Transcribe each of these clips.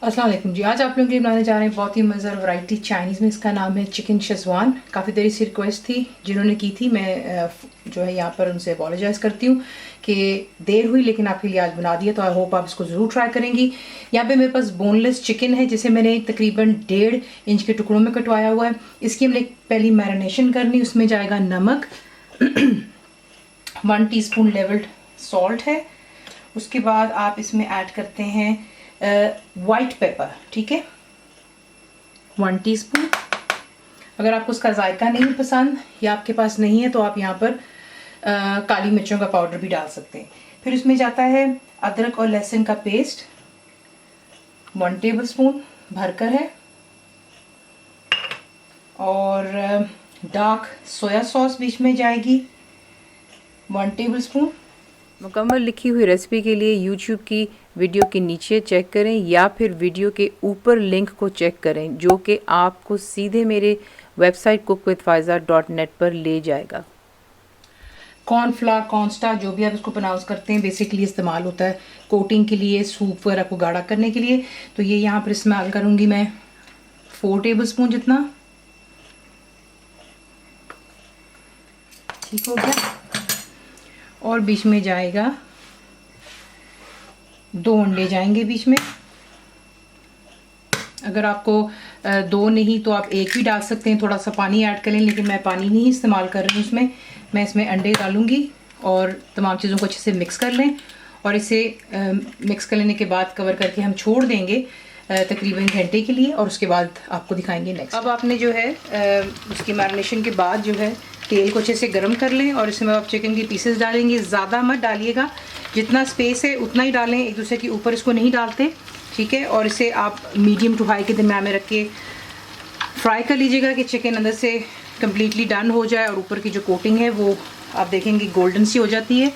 अस्सलाम वालेकुम जी। आज आप लोगों के लिए बनाने जा रहे हैं बहुत ही मज़ेदार वैरायटी चाइनीज़ में। इसका नाम है चिकन शेज़वान। काफ़ी देरी से रिक्वेस्ट थी जिन्होंने की थी, मैं जो है यहाँ पर उनसे अपोलोजाइज़ करती हूँ कि देर हुई, लेकिन आपके लिए आज बना दिया, तो आई होप आप इसको ज़रूर ट्राई करेंगी। यहाँ पे मेरे पास बोनलेस चिकन है जिसे मैंने तकरीबन 1.5 इंच के टुकड़ों में कटवाया हुआ है। इसकी हमने पहली मैरिनेशन करनी। उसमें जाएगा नमक 1 टीस्पून लेवल्ड सॉल्ट है। उसके बाद आप इसमें ऐड करते हैं वाइट पेपर, ठीक है, 1 टीस्पून। अगर आपको उसका जायका नहीं पसंद या आपके पास नहीं है तो आप यहाँ पर काली मिर्चों का पाउडर भी डाल सकते हैं। फिर उसमें जाता है अदरक और लहसुन का पेस्ट 1 टेबलस्पून भरकर है, और डार्क सोया सॉस बीच में जाएगी 1 टेबलस्पून। मुकम्मल लिखी हुई रेसिपी के लिए YouTube की वीडियो के नीचे चेक करें या फिर वीडियो के ऊपर लिंक को चेक करें, जो कि आपको सीधे मेरे वेबसाइट cookWithFaiza.net पर ले जाएगा। कॉर्नफ्लावर, कॉर्नस्टार, जो भी आप इसको प्रोनाउंस करते हैं, बेसिकली इस्तेमाल होता है कोटिंग के लिए, सूप वगैरह को गाढ़ा करने के लिए। तो ये यहाँ पर इस्तेमाल करूँगी मैं 4 टेबलस्पून जितना। ठीक हो गया। और बीच में जाएगा 2 अंडे जाएंगे बीच में। अगर आपको 2 नहीं तो आप 1 भी डाल सकते हैं, थोड़ा सा पानी ऐड करें, लेकिन मैं पानी नहीं इस्तेमाल कर रही हूँ इसमें। मैं इसमें अंडे डालूंगी और तमाम चीज़ों को अच्छे से मिक्स कर लें, और इसे मिक्स कर लेने के बाद कवर करके हम छोड़ देंगे तकरीबन घंटे के लिए, और उसके बाद आपको दिखाएंगे नेक्स्ट। अब आपने जो है उसकी मैरिनेशन के बाद जो है तेल को अच्छे से गर्म कर लें, और इसमें आप चिकन के पीसेस डालेंगे। ज़्यादा मत डालिएगा, जितना स्पेस है उतना ही डालें, एक दूसरे के ऊपर इसको नहीं डालते, ठीक है। और इसे आप मीडियम टू हाई के दरम्यान में रख के फ्राई कर लीजिएगा कि चिकन अंदर से कम्प्लीटली डन हो जाए, और ऊपर की जो कोटिंग है वो आप देखेंगे गोल्डन सी हो जाती है।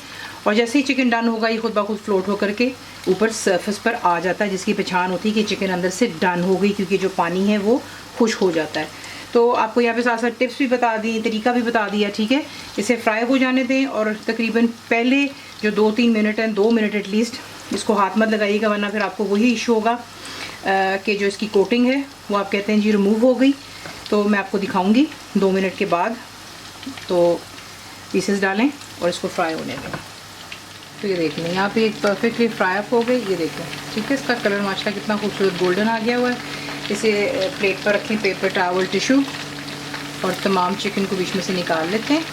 और जैसे ही चिकन डन होगा ये खुद ब खुद फ्लोट होकर के ऊपर सरफेस पर आ जाता है, जिसकी पहचान होती है कि चिकन अंदर से डन हो गई, क्योंकि जो पानी है वो खुश्क हो जाता है। तो आपको यहाँ पे साथ साथ टिप्स भी बता दी, तरीका भी बता दिया, ठीक है। इसे फ्राई हो जाने दें, और तकरीबन पहले जो 2-3 मिनट हैं, 2 मिनट एटलीस्ट इसको हाथ मत लगाइएगा, वरना फिर आपको वही इशू होगा कि जो इसकी कोटिंग है वो आप कहते हैं जी रिमूव हो गई। तो मैं आपको दिखाऊंगी 2 मिनट के बाद। तो पीसेस डालें और इसको फ्राई होने दें। तो ये देख लें, यहाँ पे एक परफेक्टली फ्राई अप हो गई, ये देखें, ठीक है। इसका कलर माशाल्लाह कितना खूबसूरत गोल्डन आ गया हुआ है। इसे प्लेट पर रखें, पेपर टॉवल, टिशू, और तमाम चिकन को बीच में से निकाल लेते हैं,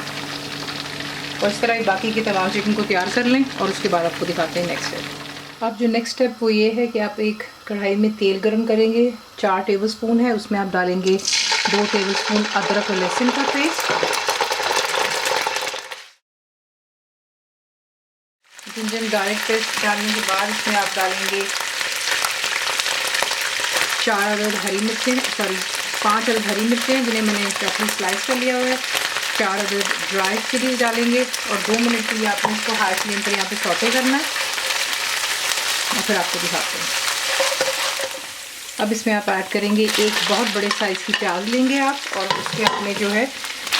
और इस तरह बाकी के तमाम चिकन को तैयार कर लें, और उसके बाद आपको दिखाते हैं नेक्स्ट स्टेप। अब जो नेक्स्ट स्टेप वो ये है कि आप एक कढ़ाई में तेल गर्म करेंगे, 4 टेबलस्पून है, उसमें आप डालेंगे 2 टेबलस्पून अदरक और लहसुन का पेस्ट। जिंजर गार्लिक पेस्ट डालने के बाद इसमें आप डालेंगे 4 अदद हरी मिर्चें, 5 अदद हरी मिर्चें जिन्हें मैंने चॉपली स्लाइस कर लिया हुआ है। 4 अदद ड्राई चिलीज डालेंगे, और 2 मिनट के लिए आपने इसको हाई फ्लेम पर यहाँ पे सौटे करना है, और फिर आपको दिखाते हैं। अब इसमें आप ऐड करेंगे एक बहुत बड़े साइज़ की प्याज लेंगे आप, और उसके आपने जो है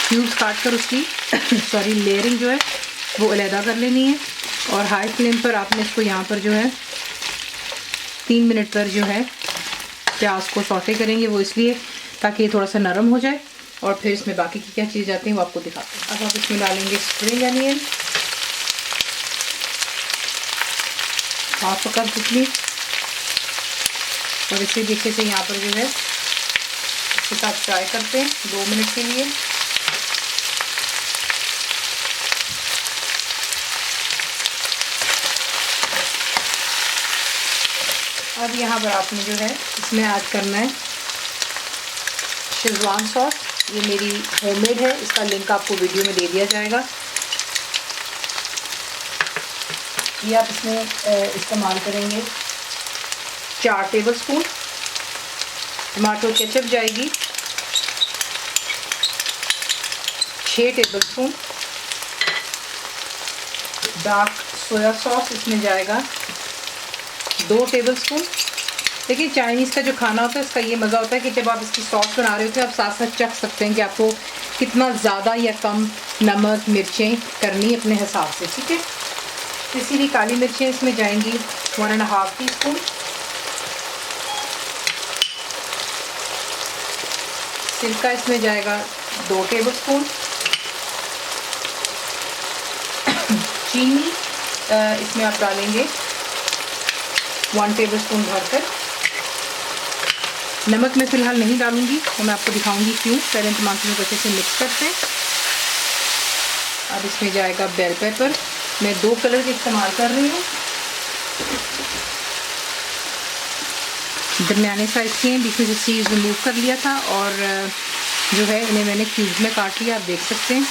क्यूब्स काट कर उसकी लेयरिंग जो है वो अलहदा कर लेनी है। और हाई फ्लेम पर आपने इसको यहाँ पर जो है 3 मिनट पर जो है प्याज को सौटे करेंगे, वो इसलिए ताकि ये थोड़ा सा नरम हो जाए। और फिर इसमें बाकी की क्या चीज़ जाती हैं वो आपको दिखाते हैं। अब आप इसमें डालेंगे स्प्रिंग अनियन, हाफ कप जितनी, और इसे भी अच्छे से यहाँ पर जो है इसके साथ फ्राई करते हैं 2 मिनट के लिए। अब यहाँ पर आपने जो है इसमें ऐड करना है शेज़वान सॉस। ये मेरी होममेड है, इसका लिंक आपको वीडियो में दे दिया जाएगा। ये आप इसमें इस्तेमाल करेंगे 4 टेबलस्पून। टमाटो केचप जाएगी 6 टेबलस्पून। डार्क सोया सॉस इसमें जाएगा 2 टेबलस्पून। देखिए चाइनीज़ का जो खाना होता है इसका ये मज़ा होता है कि जब आप इसकी सॉस बना रहे होते हैं आप साथ साथ चख सकते हैं कि आपको कितना ज़्यादा या कम नमक मिर्चें करनी अपने हिसाब से, ठीक है। इसीलिए काली मिर्चें इसमें जाएंगी 1.5 टीस्पून। सिरका इसमें जाएगा 2 टेबलस्पून। चीनी इसमें आप डालेंगे 1 टेबलस्पून भरकर। नमक मैं फ़िलहाल नहीं डालूंगी, तो मैं आपको दिखाऊंगी क्यों। पहले तमाम चीज़ों को अच्छे से मिक्स करते हैं। अब इसमें जाएगा बेल पेपर। मैं 2 कलर के इस्तेमाल कर रही हूँ, दरमियाने साइज़ के हैं, बीच में से सीड्स रिमूव कर लिया था और जो है इन्हें मैंने क्यूब्स में काट लिया। आप देख सकते हैं,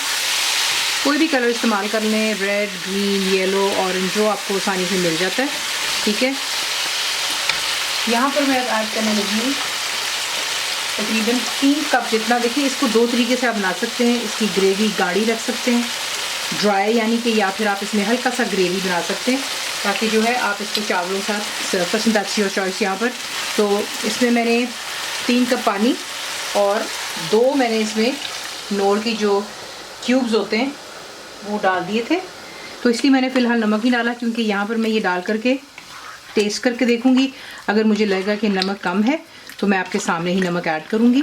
कोई भी कलर इस्तेमाल कर लें, रेड, ग्रीन, येलो, ऑरेंज, जो आपको आसानी से मिल जाता है। ठीक है, यहाँ पर मैं ऐड करने लगी हूँ तकरीबन 3 कप जितना। देखिए, इसको 2 तरीके से आप बना सकते हैं। इसकी ग्रेवी गाढ़ी रख सकते हैं, ड्राई यानी कि, या फिर आप इसमें हल्का सा ग्रेवी बना सकते हैं, ताकि जो है आप इसको चावलों के साथ सर्व कर सकते हैं। दैट्स योर चॉइस यहाँ पर। तो इसमें मैंने 3 कप पानी और 2 मैंने इसमें नोर की जो क्यूब्स होते हैं वो डाल दिए थे। तो इसलिए मैंने फ़िलहाल नमक नहीं डाला, क्योंकि यहाँ पर मैं ये डाल करके टेस्ट करके देखूँगी। अगर मुझे लगेगा कि नमक कम है तो मैं आपके सामने ही नमक ऐड करूँगी।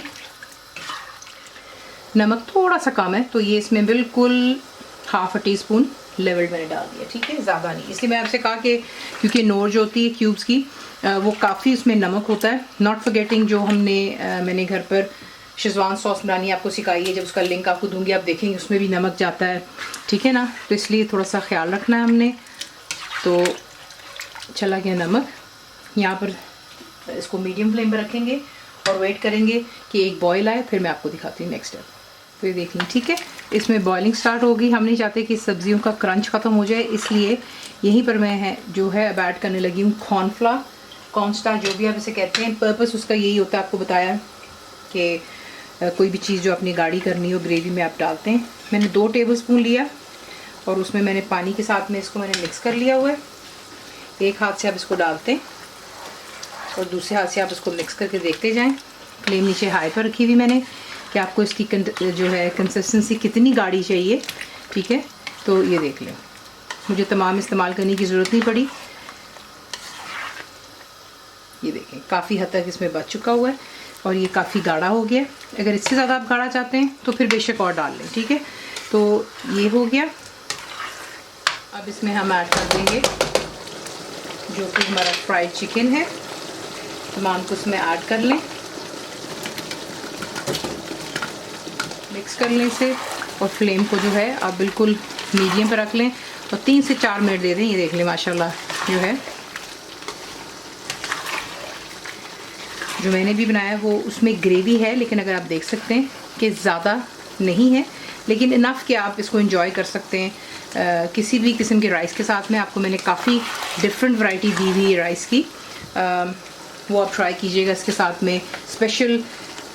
नमक थोड़ा सा कम है, तो ये इसमें बिल्कुल ½ टीस्पून लेवल मैंने डाल दिया। ठीक है, ज़्यादा नहीं। इसलिए मैं आपसे कहा कि क्योंकि नोर जो होती है क्यूब्स की, वो काफ़ी उसमें नमक होता है। नॉट फॉरगेटिंग, जो मैंने घर पर शेज़वान सॉस बनानी आपको सिखाई है, जब उसका लिंक आपको दूंगी आप देखेंगे उसमें भी नमक जाता है। ठीक है ना, तो इसलिए थोड़ा सा ख्याल रखना है हमने। तो चला गया नमक। यहाँ पर इसको मीडियम फ्लेम पर रखेंगे और वेट करेंगे कि एक बॉयल आए, फिर मैं आपको दिखाती हूँ नेक्स्ट स्टेप। तो ये देख लें, ठीक है, इसमें बॉइलिंग स्टार्ट होगी। हम नहीं चाहते कि सब्जियों का क्रंच ख़त्म हो जाए, इसलिए यहीं पर मैं जो है अब ऐड करने लगी हूँ कॉर्नफ्लावर, कॉर्नस्टार्च, जो भी आप इसे कहते हैं। पर्पस उसका यही होता है, आपको बताया कि कोई भी चीज़ जो अपनी गाढ़ी करनी हो ग्रेवी में आप डालते हैं। मैंने 2 टेबलस्पून लिया और उसमें मैंने पानी के साथ में इसको मैंने मिक्स कर लिया हुआ है। एक हाथ से आप इसको डालते हैं और दूसरे हाथ से आप इसको मिक्स करके देखते जाएं। फ्लेम नीचे हाई पर रखी हुई मैंने, कि आपको इसकी जो है कंसिस्टेंसी कितनी गाढ़ी चाहिए। ठीक है, तो ये देख लें, मुझे तमाम इस्तेमाल करने की ज़रूरत नहीं पड़ी। ये देखें, काफ़ी हद तक इसमें बच चुका हुआ है और ये काफ़ी गाढ़ा हो गया। अगर इससे ज़्यादा आप गाढ़ा चाहते हैं तो फिर बेशक और डाल लें। ठीक है, तो ये हो गया। अब इसमें हम ऐड कर देंगे जो कि हमारा फ्राइड चिकन है। तमाम को इसमें ऐड कर लें, मिक्स कर लें इसे, और फ्लेम को जो है आप बिल्कुल मीडियम पर रख लें और 3 से 4 मिनट दे दें। ये देख लें, माशाल्लाह जो है जो मैंने भी बनाया है वो उसमें ग्रेवी है, लेकिन अगर आप देख सकते हैं कि ज़्यादा नहीं है, लेकिन इनफ कि आप इसको एंजॉय कर सकते हैं किसी भी किस्म के राइस के साथ में। आपको मैंने काफ़ी डिफरेंट वैरायटी दी हुई है राइस की, वो आप ट्राई कीजिएगा। इसके साथ में स्पेशल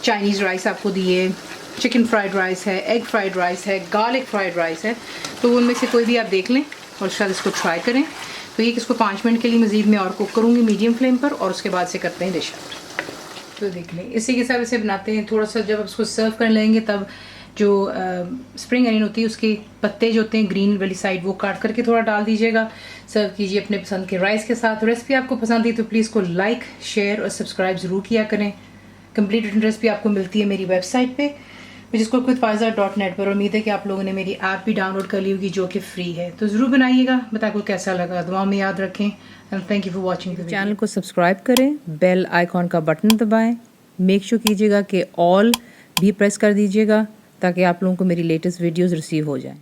चाइनीज़ राइस आपको दिए, चिकन फ्राइड राइस है, एग फ्राइड राइस है, गार्लिक फ्राइड राइस है। तो उनमें से कोई भी आप देख लें और शायद इसको ट्राई करें। तो ये इसको 5 मिनट के लिए मज़ीद मैं और कुक करूँगी मीडियम फ्लेम पर, और उसके बाद से करते हैं डिश आउट। तो देख लें, इसी के साथ इसे बनाते हैं। थोड़ा सा जब आप इसको सर्व करने लगेंगे तब जो स्प्रिंग अनियन होती है उसके पत्ते जो होते हैं ग्रीन वाली साइड, वो काट करके थोड़ा डाल दीजिएगा। सर्व कीजिए अपने पसंद के राइस के साथ। रेसिपी आपको पसंद आई तो प्लीज़ को लाइक, शेयर और सब्सक्राइब ज़रूर किया करें। कंप्लीट रिटन रेसिपी आपको मिलती है मेरी वेबसाइट पे www.khuidfaiza.net पर। उम्मीद है कि आप लोगों ने मेरी ऐप भी डाउनलोड कर ली होगी जो कि फ्री है। तो ज़रूर बनाइएगा, बताइए आपको कैसा लगा। दुआ में याद रखें and thank you for watching the video. Channel को सब्सक्राइब करें, बेल आइकॉन का बटन दबाएं, मेक श्योर कीजिएगा कि ऑल भी प्रेस कर दीजिएगा ताकि आप लोगों को मेरी लेटेस्ट वीडियोज़ रिसीव हो जाएं।